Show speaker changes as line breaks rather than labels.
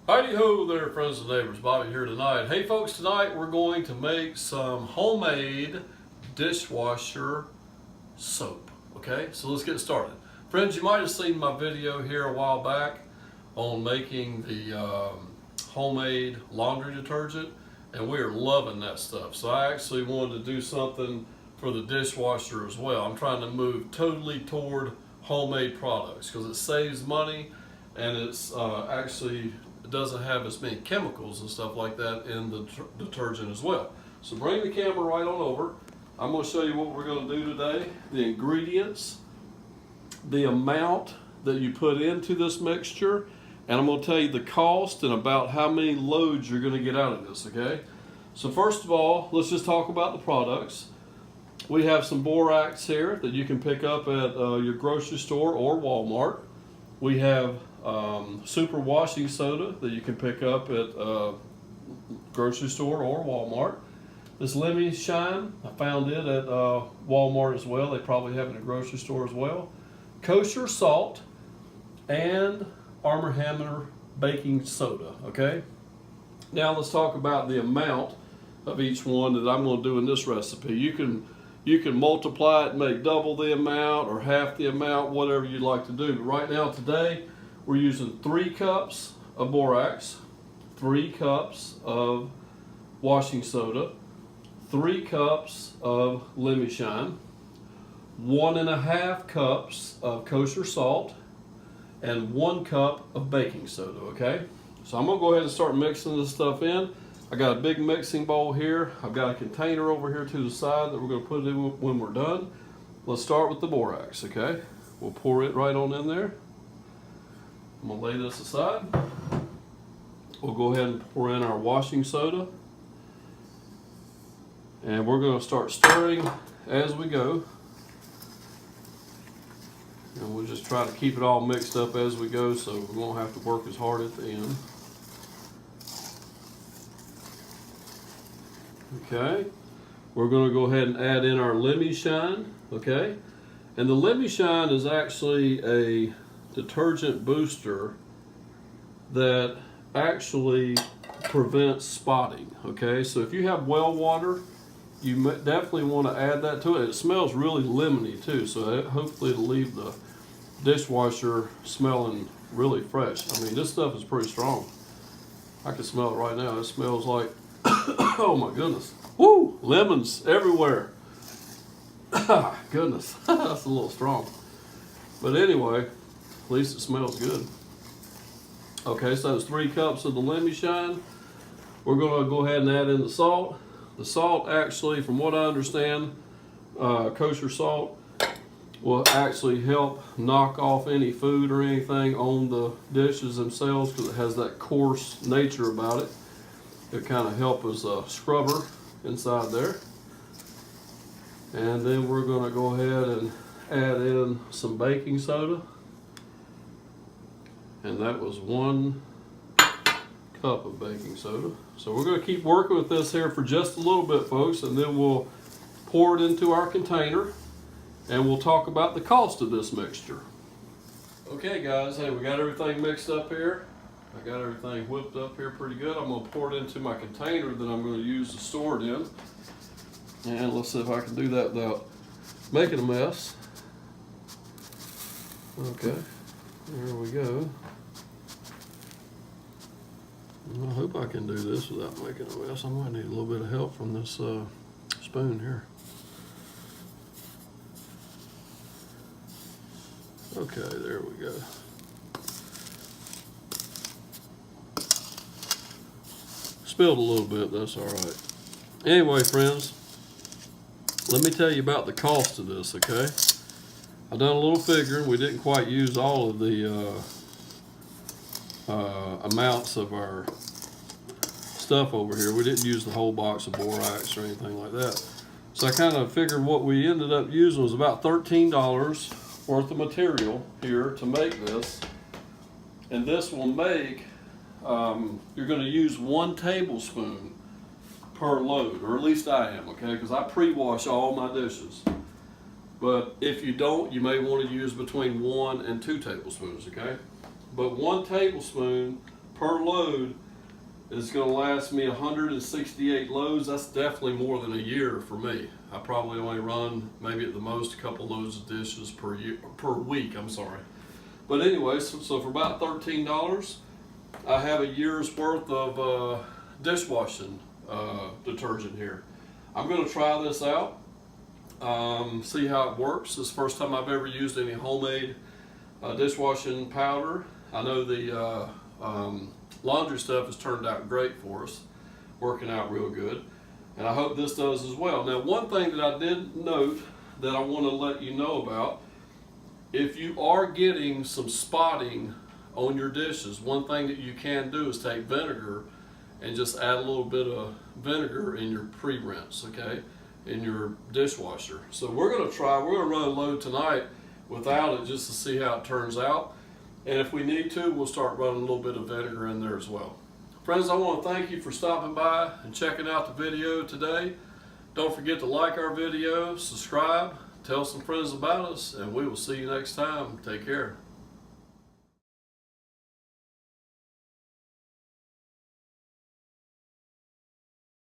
Heidi ho there, friends and neighbors. Bobby here tonight. Hey folks, tonight we're going to make some homemade dishwasher soap. Okay, so let's get started. Friends, you might have seen my video here a while back on making the homemade laundry detergent, and we are loving that stuff. So I actually wanted to do something for the dishwasher as well. I'm trying to move totally toward homemade products because it saves money and it's it doesn't have as many chemicals and stuff like that in the detergent as well. So bring the camera right on over. I'm going to show you what we're going to do today, the ingredients, the amount that you put into this mixture, and I'm going to tell you the cost and about how many loads you're going to get out of this, okay? So first of all, let's just talk about the products. We have some borax here that you can pick up at your grocery store or Walmart. We have super washing soda that you can pick up at grocery store or Walmart. This Lemmy Shine, I found it at Walmart as well. They probably have it in a grocery store as well. Kosher salt and Arm & Hammer baking soda, okay? Now let's talk about the amount of each one that I'm going to do in this recipe. You can multiply it and make double the amount or half the amount, whatever you'd like to do. But right now today, we're using 3 cups of borax, 3 cups of washing soda, 3 cups of Lemmy Shine, 1.5 cups of kosher salt, and 1 cup of baking soda, okay? So I'm gonna go ahead and start mixing this stuff in. I got a big mixing bowl here. I've got a container over here to the side that we're gonna put it in when we're done. Let's start with the borax, okay? We'll pour it right on in there. I'm gonna lay this aside. We'll go ahead and pour in our washing soda. And we're gonna start stirring as we go. And we'll just try to keep it all mixed up as we go so we won't have to work as hard at the end. Okay, we're going to go ahead and add in our Lemmy Shine, okay? And the Lemmy Shine is actually a detergent booster that actually prevents spotting, okay? So if you have well water, you definitely want to add that to it. It smells really lemony too, so hopefully it'll leave the dishwasher smelling really fresh. I mean, this stuff is pretty strong. I can smell it right now. It smells like, oh my goodness. Woo! Lemons everywhere. Goodness, that's a little strong. But anyway, at least it smells good. Okay, so that's 3 cups of the Lemmy Shine. We're gonna go ahead and add in the salt. The salt actually, from what I understand, kosher salt will actually help knock off any food or anything on the dishes themselves because it has that coarse nature about it. It'll kind of help as a scrubber inside there. And then we're going to go ahead and add in some baking soda. And that was 1 cup of baking soda. So we're going to keep working with this here for just a little bit, folks, and then we'll pour it into our container and we'll talk about the cost of this mixture. Okay guys, hey, we got everything mixed up here. I got everything whipped up here pretty good. I'm going to pour it into my container that I'm going to use to store it in. And let's see if I can do that without making a mess. Okay, there we go. I hope I can do this without making a mess. I might need a little bit of help from this spoon here. Okay, there we go. Spilled a little bit, that's all right. Anyway, friends, let me tell you about the cost of this, okay? I done a little figuring. We didn't quite use all of the amounts of our stuff over here. We didn't use the whole box of borax or anything like that. So I kind of figured what we ended up using was about $13 worth of material here to make this. And this will make, you're going to use 1 tablespoon per load, or at least I am, okay? Because I pre-wash all my dishes. But if you don't, you may want to use between 1 and 2 tablespoons, okay? But 1 tablespoon per load is going to last me 168 loads. That's definitely more than a year for me. I probably only run maybe at the most a couple loads of dishes per week. I'm sorry. But anyway, so for about $13, I have a year's worth of dishwashing detergent here. I'm going to try this out, see how it works. This is the first time I've ever used any homemade dishwashing powder. I know the laundry stuff has turned out great for us, working out real good, and I hope this does as well. Now, one thing that I did note that I want to let you know about, if you are getting some spotting on your dishes, one thing that you can do is take vinegar and just add a little bit of vinegar in your pre-rinse, okay, in your dishwasher. So we're going to run a load tonight without it just to see how it turns out. And if we need to, we'll start running a little bit of vinegar in there as well. Friends, I want to thank you for stopping by and checking out the video today. Don't forget to like our video, subscribe, tell some friends about us, and we will see you next time. Take care.